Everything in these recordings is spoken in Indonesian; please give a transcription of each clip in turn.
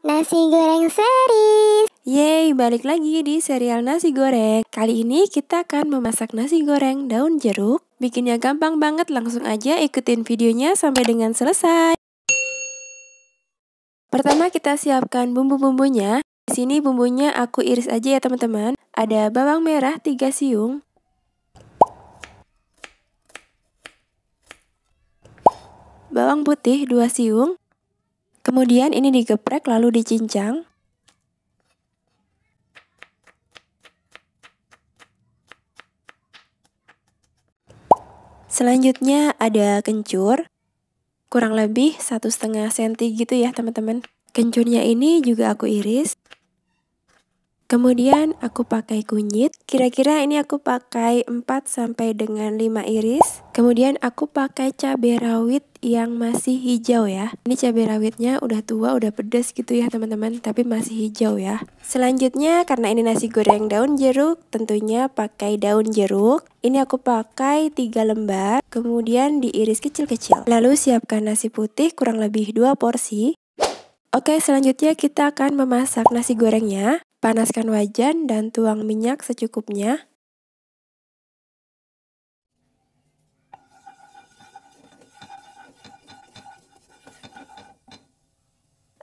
Nasi goreng series. Yeay, balik lagi di serial nasi goreng. Kali ini kita akan memasak nasi goreng daun jeruk. Bikinnya gampang banget, langsung aja ikutin videonya sampai dengan selesai. Pertama kita siapkan bumbu-bumbunya. Di sini bumbunya aku iris aja ya teman-teman. Ada bawang merah 3 siung. Bawang putih 2 siung. Kemudian ini digeprek lalu dicincang. Selanjutnya ada kencur, kurang lebih 1,5 cm gitu ya teman-teman. Kencurnya ini juga aku iris. Kemudian aku pakai kunyit, kira-kira ini aku pakai 4 sampai dengan 5 iris. Kemudian aku pakai cabai rawit yang masih hijau ya. Ini cabai rawitnya udah tua, udah pedas gitu ya teman-teman, tapi masih hijau ya. Selanjutnya karena ini nasi goreng daun jeruk, tentunya pakai daun jeruk. Ini aku pakai 3 lembar, kemudian diiris kecil-kecil. Lalu siapkan nasi putih kurang lebih 2 porsi. Oke, selanjutnya kita akan memasak nasi gorengnya. Panaskan wajan dan tuang minyak secukupnya.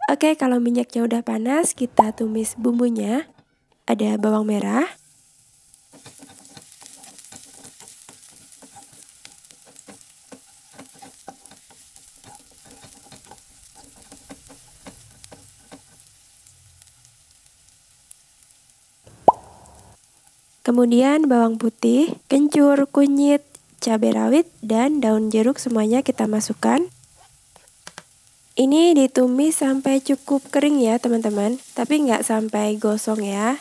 Oke, kalau minyaknya udah panas, kita tumis bumbunya. Ada bawang merah, kemudian bawang putih, kencur, kunyit, cabai rawit, dan daun jeruk semuanya kita masukkan. Ini ditumis sampai cukup kering ya teman-teman, tapi nggak sampai gosong ya.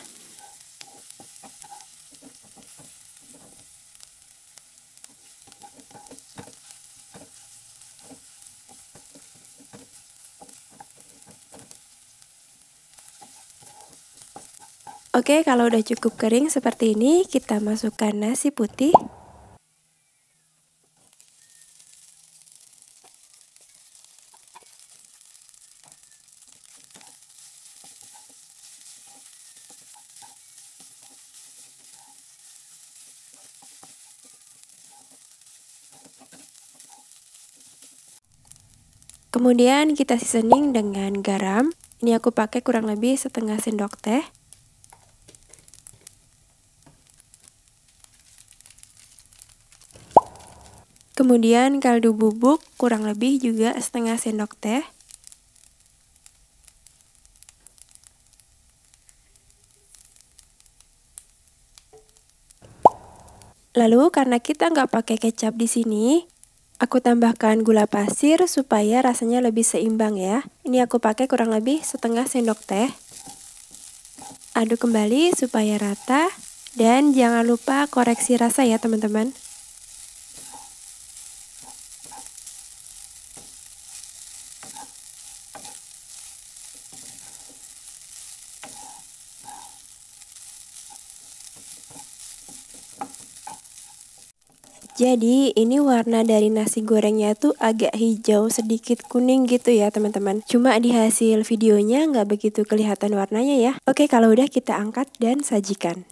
Oke, kalau udah cukup kering seperti ini, kita masukkan nasi putih. Kemudian kita seasoning dengan garam. Ini aku pakai kurang lebih 1/2 sendok teh. Kemudian kaldu bubuk kurang lebih juga 1/2 sendok teh. Lalu karena kita nggak pakai kecap di sini, aku tambahkan gula pasir supaya rasanya lebih seimbang ya. Ini aku pakai kurang lebih 1/2 sendok teh. Aduk kembali supaya rata dan jangan lupa koreksi rasa ya teman-teman. Jadi ini warna dari nasi gorengnya tuh agak hijau sedikit kuning gitu ya teman-teman. Cuma di hasil videonya nggak begitu kelihatan warnanya ya. Oke, kalau udah kita angkat dan sajikan.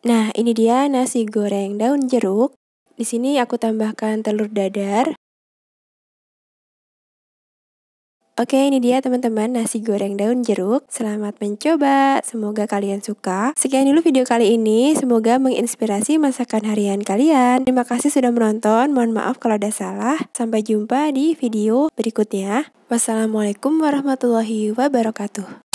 Nah, ini dia nasi goreng daun jeruk. Di sini aku tambahkan telur dadar. Oke, ini dia teman-teman nasi goreng daun jeruk. Selamat mencoba, semoga kalian suka. Sekian dulu video kali ini, semoga menginspirasi masakan harian kalian. Terima kasih sudah menonton, mohon maaf kalau ada salah. Sampai jumpa di video berikutnya. Wassalamualaikum warahmatullahi wabarakatuh.